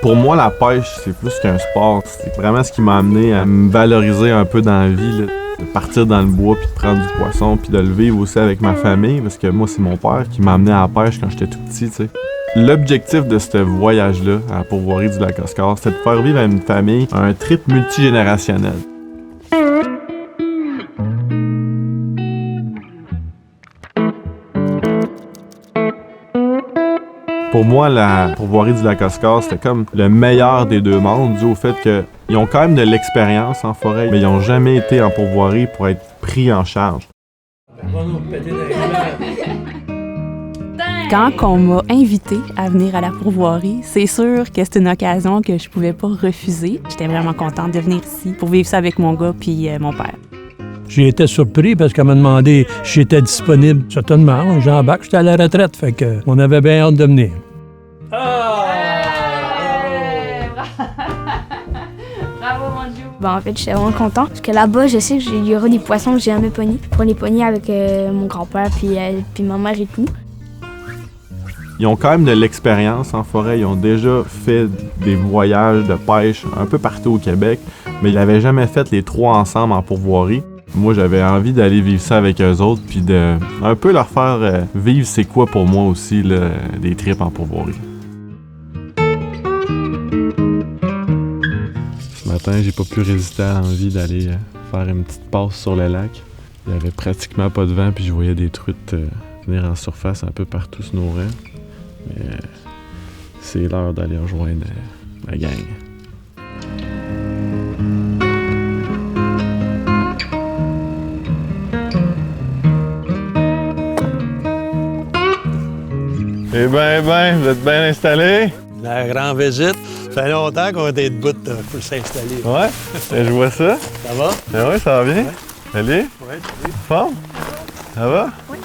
Pour moi, la pêche, c'est plus qu'un sport. C'est vraiment ce qui m'a amené à me valoriser un peu dans la vie, là. De partir dans le bois, puis de prendre du poisson, puis de le vivre aussi avec ma famille, parce que moi, c'est mon père qui m'a amené à la pêche quand j'étais tout petit, tu sais. L'objectif de ce voyage-là, à la pourvoirie du lac Oscar, c'était de faire vivre à une famille un trip multigénérationnel. Pour moi, la pourvoirie du lac Oscar, c'était comme le meilleur des deux mondes, dû au fait qu'ils ont quand même de l'expérience en forêt, mais ils n'ont jamais été en pourvoirie pour être pris en charge. Quand on m'a invité à venir à la pourvoirie, c'est sûr que c'est une occasion que je pouvais pas refuser. J'étais vraiment contente de venir ici pour vivre ça avec mon gars puis mon père. J'ai été surpris parce qu'elle m'a demandé si j'étais disponible. Certainement, j'embarque, j'étais à la retraite, fait que on avait bien hâte de venir. Bravo, mon Dieu! En fait, j'étais vraiment content parce que là-bas, je sais qu'il y aura des poissons que j'ai jamais pognés. Pour les pogner avec mon grand-père puis ma mère et tout. Ils ont quand même de l'expérience en forêt. Ils ont déjà fait des voyages de pêche un peu partout au Québec, mais ils n'avaient jamais fait les trois ensemble en pourvoirie. Moi, j'avais envie d'aller vivre ça avec eux autres, puis de un peu leur faire vivre c'est quoi pour moi aussi, là, des trips en pourvoirie. Ce matin, j'ai pas pu résister à l'envie d'aller faire une petite passe sur le lac. Il y avait pratiquement pas de vent, puis je voyais des truites venir en surface un peu partout se nourrir. Mais c'est l'heure d'aller rejoindre ma gang. Eh bien, vous êtes bien installés? La grande visite. Ça fait longtemps qu'on était debout pour s'installer. Ouais, je vois ça. Ça va? Ben oui, ça va bien. Allez? Oui, Forme? Ça va? Oui.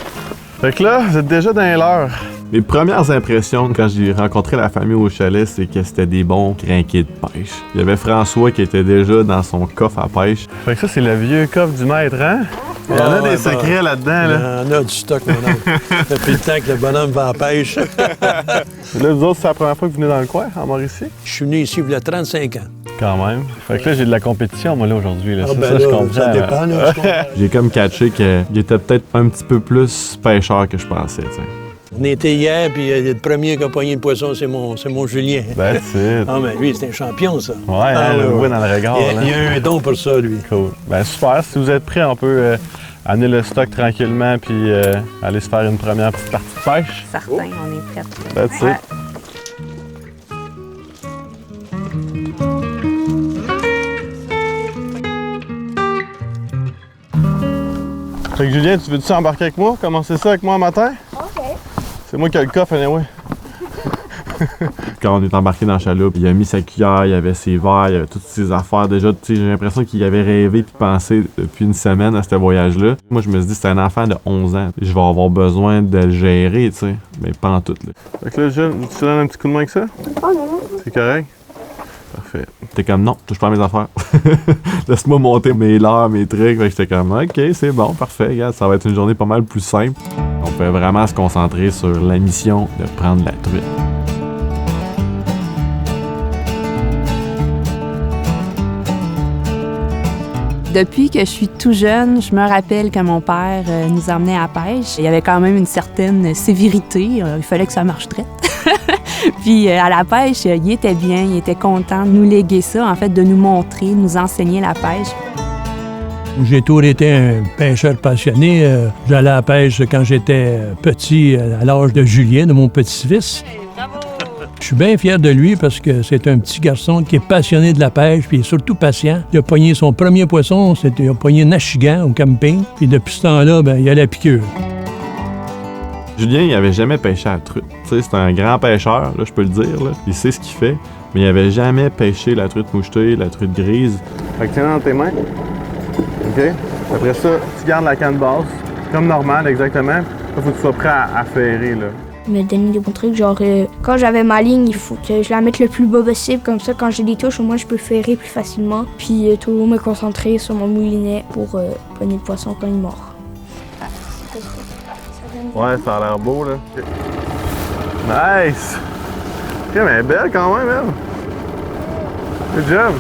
Fait que là, vous êtes déjà dans l'heure. Mes premières impressions quand j'ai rencontré la famille au chalet, c'est que c'était des bons crinqués de pêche. Il y avait François qui était déjà dans son coffre à pêche. Fait que ça, c'est le vieux coffre du maître, hein? Il y en a des secrets là-dedans, là. Il y en a du stock, mon homme. Depuis le temps que le bonhomme va à la pêche. Là, vous autres, c'est la première fois que vous venez dans le coin, en Mauricie? Je suis venu ici il y a 35 ans. Quand même. Fait que là, j'ai de la compétition, moi, là, aujourd'hui. Là. Ah, C'est ben ça, là, je comprends. ça dépend, là, je comprends. J'ai comme catché qu'il était peut-être un petit peu plus pêcheur que je pensais, tu sais. On était hier, puis le premier qui a pogné le poisson, c'est mon Julien. That's it. Ah, mais lui, c'est un champion, ça. Ouais, on le voit dans le regard. Il a un don pour ça, lui. Cool. Ben super. Si vous êtes prêts, on peut amener le stock tranquillement puis aller se faire une première petite partie de pêche. Certain, on est prêts. That's it. Fait que Julien, tu veux-tu embarquer avec moi? Commencer ça avec moi un matin? OK. C'est moi qui ai le coffre, anyway. Quand on est embarqué dans la chaloupe, il a mis sa cuillère, il avait ses verres, il avait toutes ses affaires. Déjà, j'ai l'impression qu'il avait rêvé puis pensé depuis une semaine à ce voyage-là. Moi, je me suis dit, c'est un enfant de 11 ans. Je vais avoir besoin de le gérer, tu sais. Mais pas en tout, là. Fait que là, Jules, tu te donnes un petit coup de main avec ça? Oh non. C'est correct? Parfait. T'es comme, non, touche pas à mes affaires. Laisse-moi monter mes leurres, mes trucs. Fait que j'étais comme, OK, c'est bon, parfait. Regarde, ça va être une journée pas mal plus simple. On peut vraiment se concentrer sur la mission de prendre la truite. Depuis que je suis tout jeune, je me rappelle que mon père nous emmenait à la pêche. Il y avait quand même une certaine sévérité. Il fallait que ça marche traite. Puis à la pêche, il était bien, il était content de nous léguer ça, en fait, de nous montrer, de nous enseigner la pêche. J'ai toujours été un pêcheur passionné. J'allais à la pêche quand j'étais petit, à l'âge de Julien, de mon petit-fils. Je suis bien fier de lui parce que c'est un petit garçon qui est passionné de la pêche puis surtout patient. Il a pogné son premier poisson, il a pogné un achigan au camping. Puis depuis ce temps-là, il a la piqûre. Julien, il avait jamais pêché à la truite. Tu sais, c'est un grand pêcheur, là, je peux le dire. Là. Il sait ce qu'il fait, mais il avait jamais pêché la truite mouchetée, la truite grise. Fait que tiens dans tes mains. OK? Après ça, tu gardes la canne basse, comme normal, exactement. Là, faut que tu sois prêt à ferrer, là. Il m'a donné des bons trucs, genre quand j'avais ma ligne, il faut que je la mette le plus bas possible, comme ça quand j'ai des touches, au moins je peux ferrer plus facilement. Puis toujours me concentrer sur mon moulinet pour pogner le poisson quand il mord. Ouais, ça a l'air beau, là. Nice! OK, mais elle est belle quand même, elle. Good job!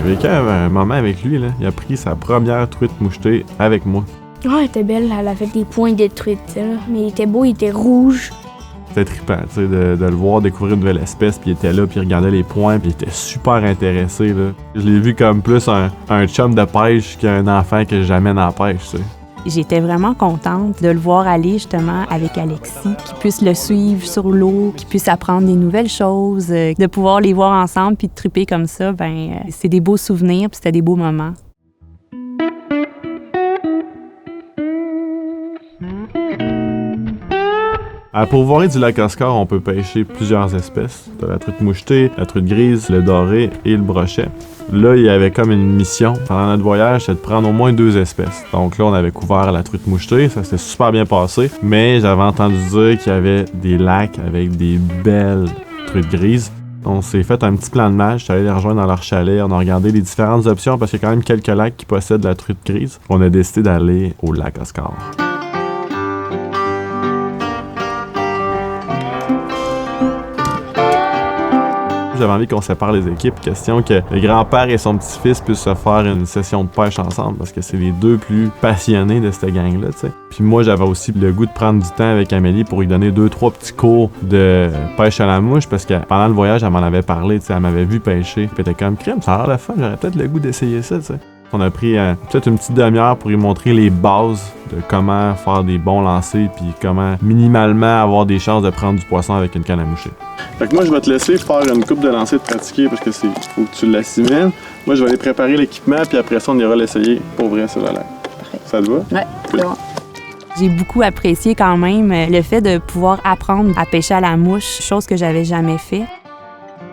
J'ai vécu un moment avec lui, là. Il a pris sa première truite mouchetée avec moi. Ouais, elle était belle, elle avait des points de truite, là. Mais il était beau, il était rouge. C'était trippant, tu sais, de le voir découvrir une nouvelle espèce, puis il était là, puis il regardait les points, puis il était super intéressé, là. Je l'ai vu comme plus un chum de pêche qu'un enfant que j'amène à la pêche, tu sais. J'étais vraiment contente de le voir aller justement avec Alexis, qu'il puisse le suivre sur l'eau, qu'il puisse apprendre des nouvelles choses, de pouvoir les voir ensemble puis de triper comme ça, c'est des beaux souvenirs puis c'était des beaux moments. À la pourvoirie du lac Oscar, on peut pêcher plusieurs espèces. T'as la truite mouchetée, la truite grise, le doré et le brochet. Là, il y avait comme une mission pendant notre voyage, c'était de prendre au moins 2 espèces. Donc là, on avait couvert la truite mouchetée, ça s'était super bien passé. Mais j'avais entendu dire qu'il y avait des lacs avec des belles truites grises. On s'est fait un petit plan de match, j'étais allé les rejoindre dans leur chalet, on a regardé les différentes options parce qu'il y a quand même quelques lacs qui possèdent la truite grise. On a décidé d'aller au lac Oscar. J'avais envie qu'on sépare les équipes, question que le grand-père et son petit-fils puissent se faire une session de pêche ensemble parce que c'est les 2 plus passionnés de cette gang-là, tu sais. Puis moi, j'avais aussi le goût de prendre du temps avec Amélie pour lui donner 2-3 petits cours de pêche à la mouche parce que pendant le voyage, elle m'en avait parlé, tu sais, elle m'avait vu pêcher. Puis elle était comme crème, ça a l'air le fun, j'aurais peut-être le goût d'essayer ça, tu sais. On a pris peut-être une petite demi-heure pour lui montrer les bases de comment faire des bons lancers puis comment minimalement avoir des chances de prendre du poisson avec une canne à moucher. Fait que moi, je vais te laisser faire une coupe de lancers de pratiquer parce que faut que tu l'assimiles. Moi, je vais aller préparer l'équipement puis après ça, on ira l'essayer pour vrai sur le lac. Parfait. Ça te va? Ouais, c'est bon. J'ai beaucoup apprécié quand même le fait de pouvoir apprendre à pêcher à la mouche, chose que j'avais jamais fait.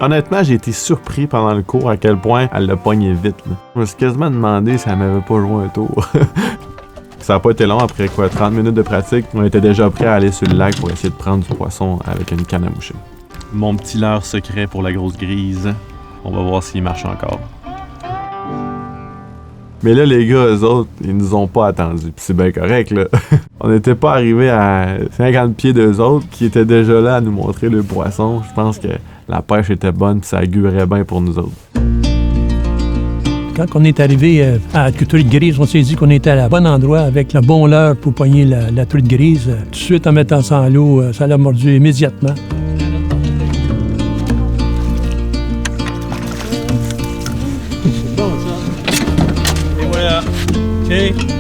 Honnêtement, j'ai été surpris pendant le cours à quel point elle l'a pogné vite. Là. Je me suis quasiment demandé si elle m'avait pas joué un tour. Ça n'a pas été long, après 30 minutes de pratique, on était déjà prêts à aller sur le lac pour essayer de prendre du poisson avec une canne à moucher. Mon petit leurre secret pour la grosse grise. On va voir s'il marche encore. Mais là, les gars, eux autres, ils nous ont pas attendus. Puis c'est bien correct, là. On n'était pas arrivés à 50 pieds d'eux autres qui étaient déjà là à nous montrer le poisson. Je pense que la pêche était bonne puis ça augurait bien pour nous autres. Quand on est arrivé à la truite grise, on s'est dit qu'on était à bon endroit avec le bon leurre pour pogner la truite grise. Tout de suite, en mettant ça en l'eau, ça l'a mordu immédiatement. C'est bon, ça. Et voilà. OK.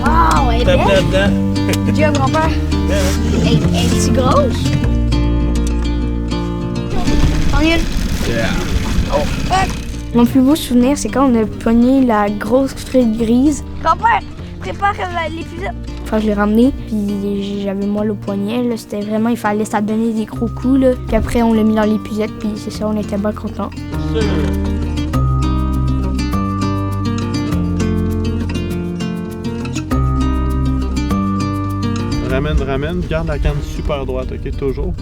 Ah, ouais, Tape là-dedans. Dieu, grand-père. Es-tu grosse? Tant mieux. Yeah. Oh, mon plus beau souvenir, c'est quand on a pogné la grosse truite grise. Grand-père, prépare l'épisode. Enfin, je l'ai ramené, puis j'avais mal au poignet. Là, c'était vraiment, il fallait ça donner des gros coups. Là. Puis après, on l'a mis dans l'épisode, puis c'est ça, on était bien contents. Ramène, garde la canne super droite, ok? Toujours.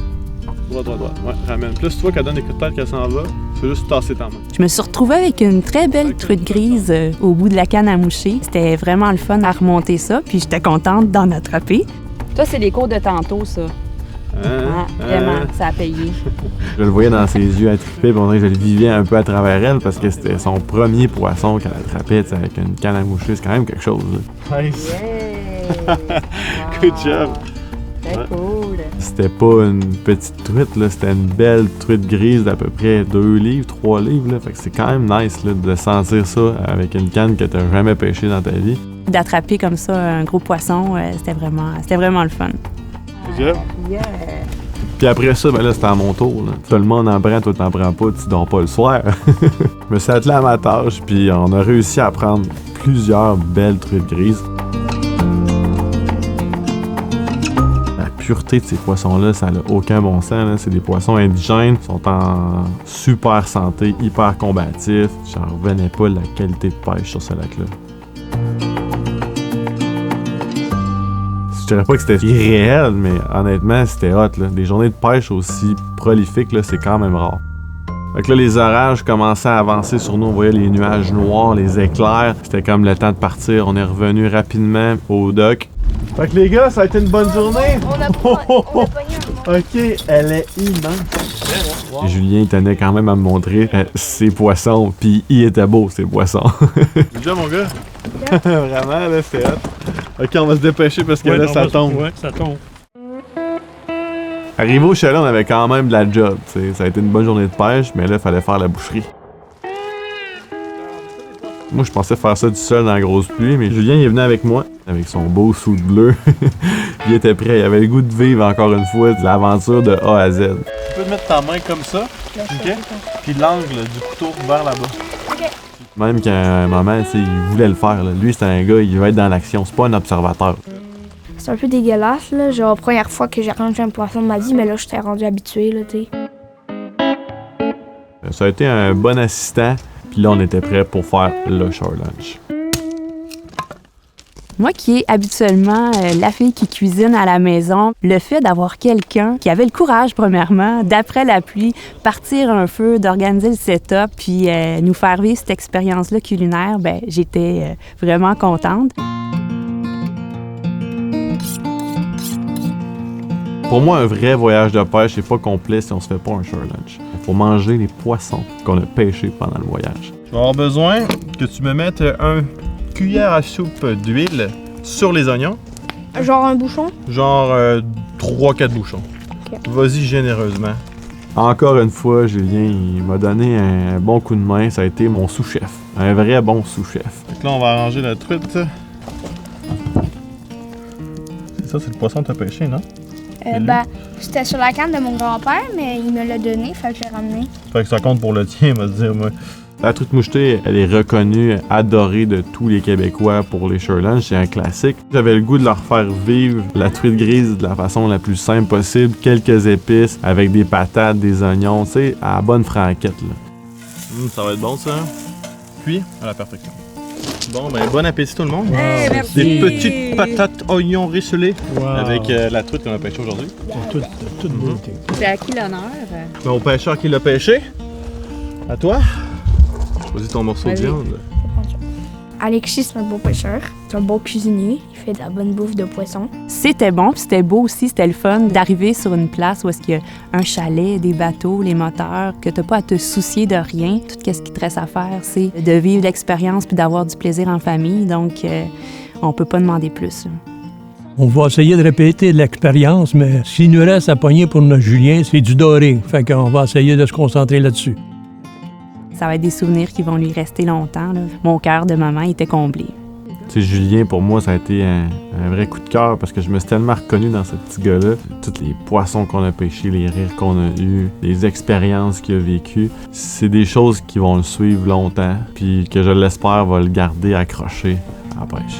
Droite. Ouais, ramène. Plus tu vois qu'elle donne des coups de tête qu'elle s'en va, tu veux juste tasser ta main. Je me suis retrouvée avec une très belle truite grise au bout de la canne à moucher. C'était vraiment le fun à remonter ça, puis j'étais contente d'en attraper. Toi, c'est les cours de tantôt, ça. Vraiment, ça a payé. Je le voyais dans ses yeux attrapés, puis on dirait que je le vivais un peu à travers elle parce que c'était son premier poisson qu'elle attrapait avec une canne à moucher. C'est quand même quelque chose. Là. Nice! Yeah. Good job! C'était cool. C'était pas une petite truite, là, c'était une belle truite grise d'à peu près 2 livres, 3 livres. Là. Fait que c'est quand même nice là, de sentir ça avec une canne que t'as jamais pêchée dans ta vie. D'attraper comme ça un gros poisson, c'était vraiment le fun. Good job! Yeah. Puis après ça, ben là, c'était à mon tour. Là. Tout le monde en prend, toi t'en prends pas, tu dors pas le soir. Je me suis attelé à ma tâche, puis on a réussi à prendre plusieurs belles truites grises. La pureté de ces poissons-là, ça n'a aucun bon sens. Là. C'est des poissons indigènes, sont en super santé, hyper combatifs. J'en revenais pas de la qualité de pêche sur ce lac-là. Je dirais pas que c'était irréel, mais honnêtement, c'était hot. Là. Des journées de pêche aussi prolifiques, là, c'est quand même rare. Fait que là, les orages commençaient à avancer sur nous. On voyait les nuages noirs, les éclairs. C'était comme le temps de partir. On est revenu rapidement au dock. Fait que les gars, ça a été une bonne journée. On a pogné Ok, elle est immense. Wow. Julien, il tenait quand même à me montrer ses poissons, puis il était beau, ses poissons. Déjà, mon gars? Vraiment, là, c'est hot. Ok, on va se dépêcher parce que là, ça tombe. Ouais, ça tombe. Arrivé au chalet, on avait quand même de la job, t'sais. Ça a été une bonne journée de pêche, mais là, il fallait faire la boucherie. Moi, je pensais faire ça du seul dans la grosse pluie, mais Julien, il est venu avec moi, avec son beau suit bleu. Il était prêt, il avait le goût de vivre encore une fois de l'aventure de A à Z. Tu peux te mettre ta main comme ça, ok? Puis l'angle du couteau vers là-bas. Ok. Même qu'à un moment, il voulait le faire. Là. Lui, c'est un gars, il veut être dans l'action, c'est pas un observateur. C'est un peu dégueulasse, là. Genre, première fois que j'ai rangé un poisson de ma vie, mais là, j'étais rendu habitué, là, tu sais. Ça a été un bon assistant, puis là, on était prêt pour faire le shore lunch. Moi qui est habituellement la fille qui cuisine à la maison, le fait d'avoir quelqu'un qui avait le courage, premièrement, d'après la pluie, partir un feu, d'organiser le setup, puis nous faire vivre cette expérience-là culinaire, ben j'étais vraiment contente. Pour moi, un vrai voyage de pêche n'est pas complet si on se fait pas un shore lunch. Il faut manger les poissons qu'on a pêchés pendant le voyage. Je vais avoir besoin que tu me mettes un cuillère à soupe d'huile sur les oignons. Genre un bouchon? Genre 3-4 bouchons. Okay. Vas-y généreusement. Encore une fois, Julien, il m'a donné un bon coup de main. Ça a été mon sous-chef. Un vrai bon sous-chef. Donc là, on va arranger la truite. C'est ça, c'est le poisson que tu as pêché, non? Ben, c'était sur la canne de mon grand-père, mais il me l'a donné, fait que je l'ai ramené. Fait que ça compte pour le tien, on va se dire, moi. La truite mouchetée, elle est reconnue, adorée de tous les Québécois pour les shore lunch. C'est un classique. J'avais le goût de leur faire vivre la truite grise de la façon la plus simple possible. Quelques épices, avec des patates, des oignons, tu sais, à la bonne franquette, là. Ça va être bon, ça. Puis, à la perfection. Bon, ben, bon appétit tout le monde. Hey, merci. Des petites patates oignons rissolés avec la truite qu'on a pêchée aujourd'hui. Toute beauté. C'est à qui l'honneur? Ben, au pêcheur qui l'a pêché. À toi. Choisis ton morceau de viande. Alexis, c'est un beau pêcheur. C'est un bon cuisinier. Il fait de la bonne bouffe de poisson. C'était bon, puis c'était beau aussi, c'était le fun d'arriver sur une place où est-ce qu'il y a un chalet, des bateaux, les moteurs, que t'as pas à te soucier de rien. Tout ce qui te reste à faire, c'est de vivre l'expérience puis d'avoir du plaisir en famille. Donc, on peut pas demander plus. Là. On va essayer de répéter l'expérience, mais s'il nous reste à pogner pour notre Julien, c'est du doré. Fait qu'on va essayer de se concentrer là-dessus. Ça va être des souvenirs qui vont lui rester longtemps. Là. Mon cœur de maman était comblé. Tu sais, Julien, pour moi, ça a été un vrai coup de cœur parce que je me suis tellement reconnu dans ce petit gars-là. Tous les poissons qu'on a pêchés, les rires qu'on a eus, les expériences qu'il a vécues, c'est des choses qui vont le suivre longtemps puis que je l'espère va le garder accroché à la pêche.